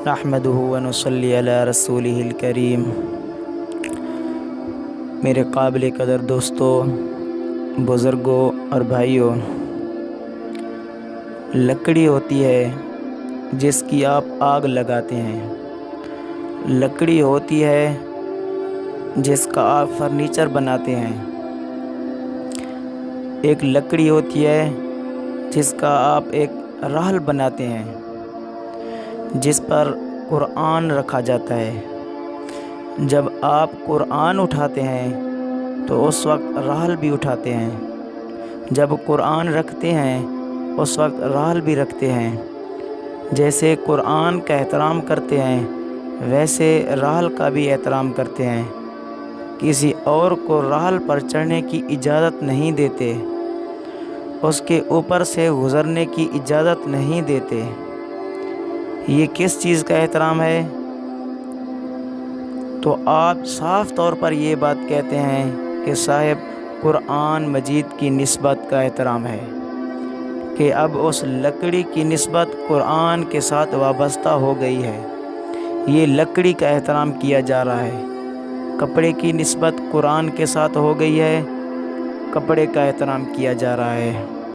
نحمدہ و نصلی علی رسولہ الکریم۔ میرے قابل قدر دوستوں، بزرگوں اور بھائیوں، لکڑی ہوتی ہے جس کی آپ آگ لگاتے ہیں، لکڑی ہوتی ہے جس کا آپ فرنیچر بناتے ہیں، ایک لکڑی ہوتی ہے جس کا آپ ایک رحل بناتے ہیں، جس پر قرآن رکھا جاتا ہے۔ جب آپ قرآن اٹھاتے ہیں تو اس وقت رحل بھی اٹھاتے ہیں، جب قرآن رکھتے ہیں اس وقت رحل بھی رکھتے ہیں۔ جیسے قرآن کا احترام کرتے ہیں ویسے رحل کا بھی احترام کرتے ہیں۔ کسی اور کو رحل پر چڑھنے کی اجازت نہیں دیتے، اس کے اوپر سے گزرنے کی اجازت نہیں دیتے۔ یہ کس چیز کا احترام ہے؟ تو آپ صاف طور پر یہ بات کہتے ہیں کہ صاحب قرآن مجید کی نسبت کا احترام ہے، کہ اب اس لکڑی کی نسبت قرآن کے ساتھ وابستہ ہو گئی ہے، یہ لکڑی کا احترام کیا جا رہا ہے۔ کپڑے کی نسبت قرآن کے ساتھ ہو گئی ہے، کپڑے کا احترام کیا جا رہا ہے۔